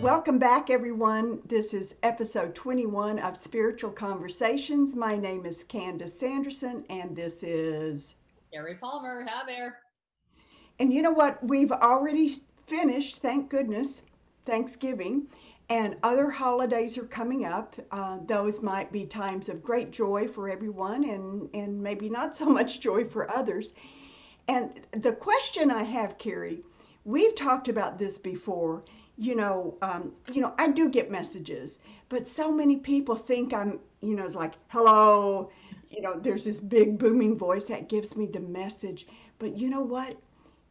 Welcome back, everyone. This is episode 21 of Spiritual Conversations. My name is Candace Sanderson, and this is. Gary Palmer, hi there. And you know what? We've already finished, thank goodness, Thanksgiving, and other holidays are coming up. Those might be times of great joy for everyone, and maybe not so much joy for others. And the question I have, Carrie, we've talked about this before. I do get messages, but so many people think it's like, hello, there's this big booming voice that gives me the message. But you know what?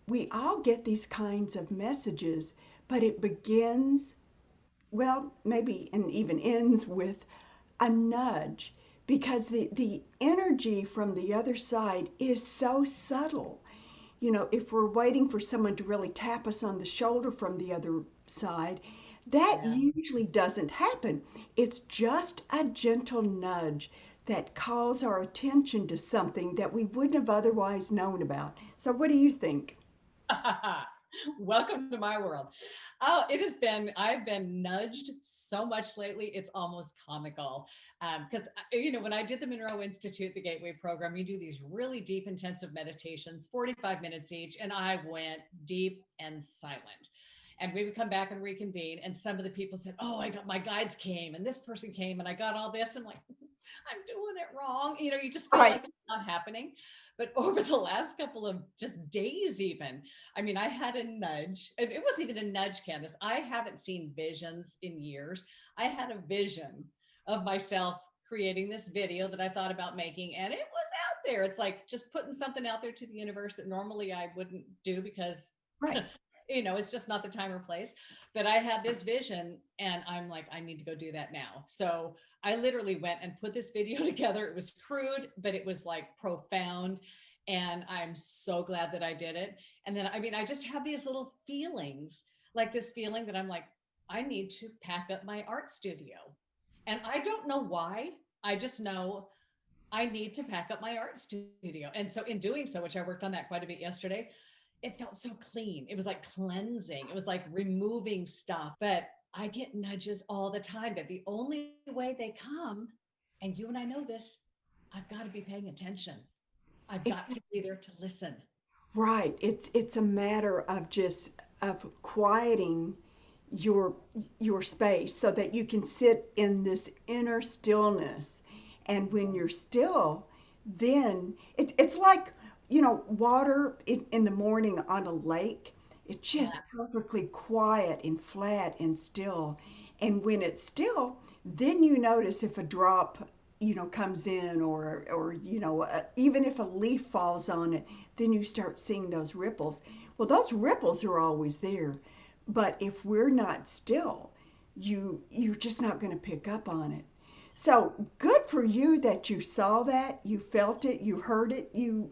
We all get these kinds of messages, but it begins, well, maybe and even ends with a nudge because the energy from the other side is so subtle. If we're waiting for someone to really tap us on the shoulder from the other side, that Yeah. usually doesn't happen. It's just a gentle nudge that calls our attention to something that we wouldn't have otherwise known about. So, what do you think? Welcome to my world. I've been nudged so much lately, it's almost comical. Because when I did the Monroe Institute, the Gateway program, you do these really deep, intensive meditations, 45 minutes each, and I went deep and silent. And we would come back and reconvene. And some of the people said, "Oh, I got my guides came, and this person came, and I got all this." I'm like, I'm doing it wrong. You just feel Right. like it's not happening. But over the last couple of just days, even, I mean, I had a nudge. It wasn't even a nudge, Candace. I haven't seen visions in years. I had a vision of myself creating this video that I thought about making, and it was out there. It's like just putting something out there to the universe that normally I wouldn't do because Right. it's just not the time or place. But I had this vision and I'm like, I need to go do that now. So I literally went and put this video together. It was crude, but it was like profound. And I'm so glad that I did it. And then, I mean, I just have these little feelings, like this feeling that I'm like, I need to pack up my art studio. And I don't know why. I just know I need to pack up my art studio. And so, in doing so, which I worked on that quite a bit yesterday, it felt so clean. It was like cleansing. It was like removing stuff. But I get nudges all the time. But the only way they come, and you and I know this, I've got to be paying attention. I've It, got to be there to listen. right. It's a matter of just of quieting your your space so that you can sit in this inner stillness. And when you're still, then it's like, water in the morning on a lake. It's just Yeah. perfectly quiet and flat and still. And when it's still, then you notice if a drop, comes in, or even if a leaf falls on it, then you start seeing those ripples. Well, those ripples are always there, but if we're not still, you're just not going to pick up on it. So good for you that you saw that, you felt it, you heard it,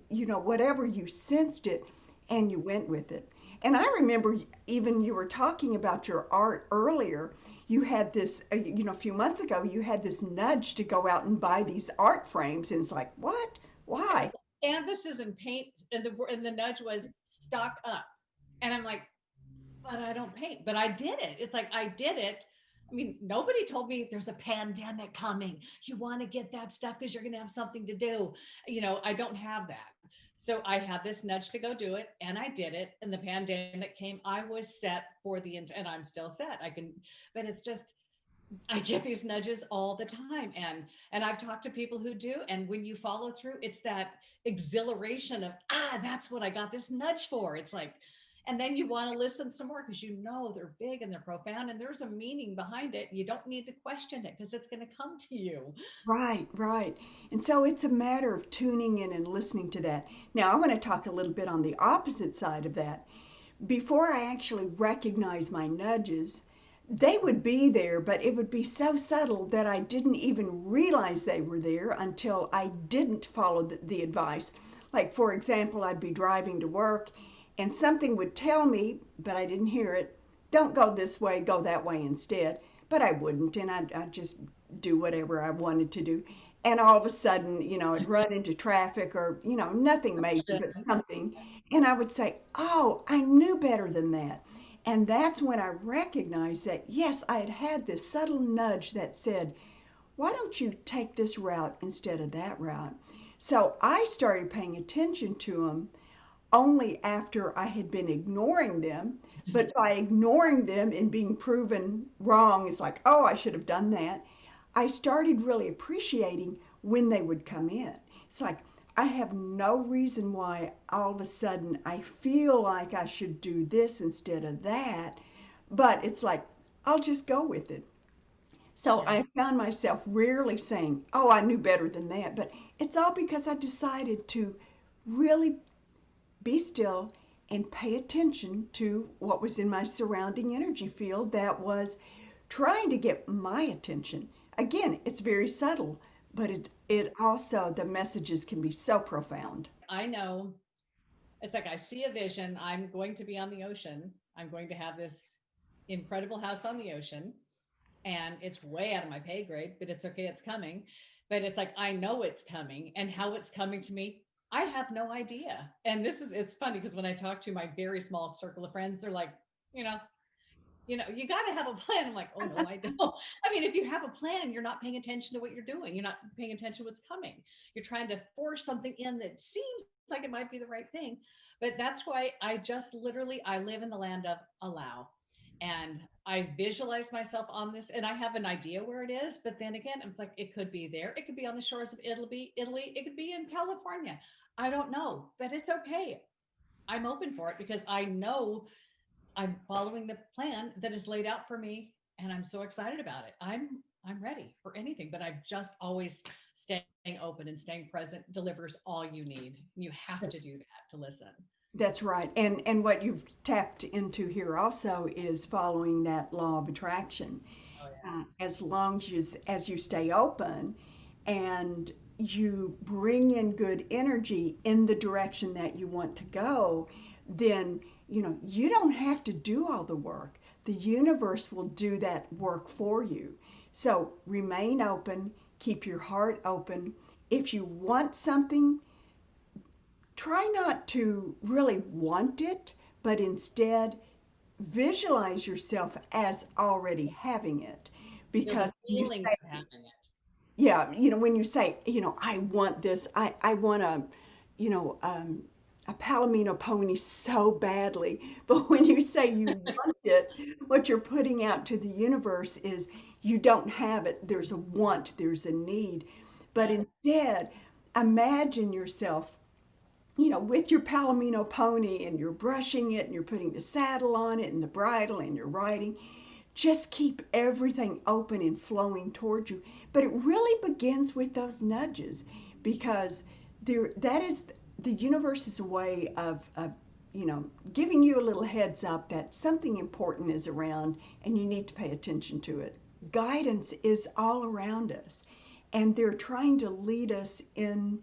whatever, you sensed it, and you went with it. And I remember, even you were talking about your art earlier. You had this, a few months ago, you had this nudge to go out and buy these art frames, and it's like, what? Why? Canvases and paint, and the nudge was stock up. And I'm like, but I don't paint. But I did it. It's like I did it. I mean, nobody told me there's a pandemic coming. You want to get that stuff because you're going to have something to do. I don't have that. So I had this nudge to go do it and I did it. And the pandemic came. I was set for and I'm still set. But it's just, I get these nudges all the time. And I've talked to people who do. And when you follow through, it's that exhilaration of, that's what I got this nudge for. It's like, and then you want to listen some more because you know they're big and they're profound and there's a meaning behind it. You don't need to question it because it's going to come to you. Right, right. And so it's a matter of tuning in and listening to that. Now, I want to talk a little bit on the opposite side of that. Before I actually recognize my nudges, they would be there, but it would be so subtle that I didn't even realize they were there until I didn't follow the advice. Like, for example, I'd be driving to work and something would tell me, but I didn't hear it, don't go this way, go that way instead. But I wouldn't, and I'd just do whatever I wanted to do. And all of a sudden, I'd run into traffic, or, nothing major, but something. And I would say, oh, I knew better than that. And that's when I recognized that, yes, I had had this subtle nudge that said, why don't you take this route instead of that route? So I started paying attention to them only after I had been ignoring them. But by ignoring them and being proven wrong, it's like, oh, I should have done that. I started really appreciating when they would come in. It's like, I have no reason why all of a sudden I feel like I should do this instead of that. But it's like, I'll just go with it. So Yeah. I found myself rarely saying, oh, I knew better than that. But it's all because I decided to really be still and pay attention to what was in my surrounding energy field that was trying to get my attention. Again, it's very subtle, but it also, the messages can be so profound. I know it's like I see a vision. I'm going to be on the ocean. I'm going to have this incredible house on the ocean. And it's way out of my pay grade, but it's okay. It's coming. But it's like, I know it's coming, and how it's coming to me, I have no idea. And it's funny because when I talk to my very small circle of friends, they're like, you know, you got to have a plan. I'm like, oh no, I don't. I mean, if you have a plan, you're not paying attention to what you're doing. You're not paying attention to what's coming. You're trying to force something in that seems like it might be the right thing. But that's why I just literally, I live in the land of allow. And I visualize myself on this, and I have an idea where it is. But then again, I'm like, it could be there. It could be on the shores of Italy. It could be in California. I don't know, but it's okay. I'm open for it because I know I'm following the plan that is laid out for me, and I'm so excited about it. I'm ready for anything, but I've just always staying open and staying present delivers all you need. You have to do that to listen. That's right. And what you've tapped into here also is following that law of attraction. Oh yes. As long as you stay open and you bring in good energy in the direction that you want to go, then you don't have to do all the work. The universe will do that work for you. So remain open, keep your heart open. If you want something, try not to really want it, but instead visualize yourself as already having it. Feel the Because you feelings say, of having it. yeah, when you say, I want this, I want a Palomino pony so badly. But when you say you want it, what you're putting out to the universe is you don't have it. There's a want, there's a need. But Yeah. instead, imagine yourself with your Palomino pony and you're brushing it and you're putting the saddle on it and the bridle and you're riding. Just keep everything open and flowing towards you. But it really begins with those nudges because that is the universe's way of giving you a little heads up that something important is around and you need to pay attention to it. Guidance is all around us and they're trying to lead us in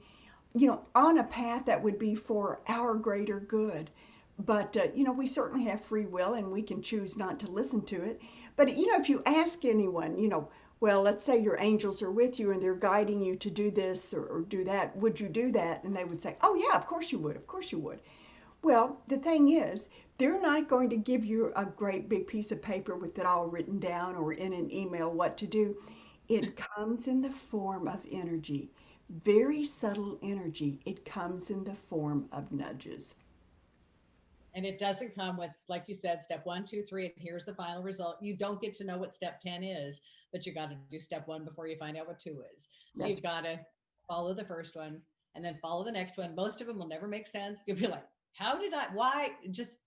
on a path that would be for our greater good. But, we certainly have free will and we can choose not to listen to it. But, if you ask anyone, well, let's say your angels are with you and they're guiding you to do this or do that, would you do that? And they would say, oh, yeah, of course you would. Of course you would. Well, the thing is, they're not going to give you a great big piece of paper with it all written down or in an email what to do. It comes in the form of energy, very subtle energy. It comes in the form of nudges. And it doesn't come with, like you said, step one, two, three, and here's the final result. You don't get to know what step 10 is, but you got to do step one before you find out what two is. So That's you've got to follow the first one and then follow the next one. Most of them will never make sense. You'll be like, why? Just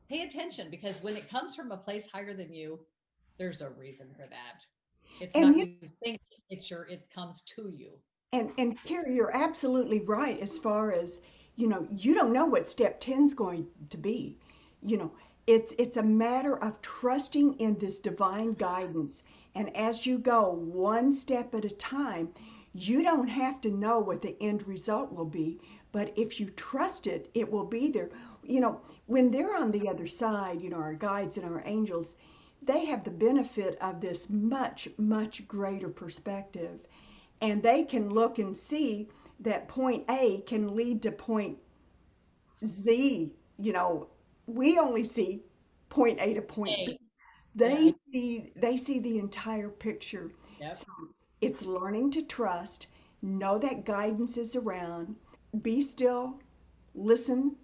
pay attention because when it comes from a place higher than you, there's a reason for that. It's and not you you think it comes to you. and Carrie, you're absolutely right as far as you don't know what step 10 is going to be. You know, it's a matter of trusting in this divine guidance. And as you go one step at a time, you don't have to know what the end result will be, but if you trust it, it will be there. When they're on the other side, our guides and our angels, they have the benefit of this much, much greater perspective. And they can look and see that point A can lead to point Z. We only see point A to point B. A. Yeah. They see the entire picture. Yep. So it's learning to trust, know that guidance is around, be still, listen,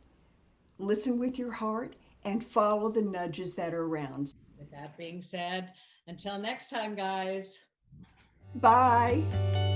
listen with your heart, and follow the nudges that are around. With that being said, until next time, guys. Bye.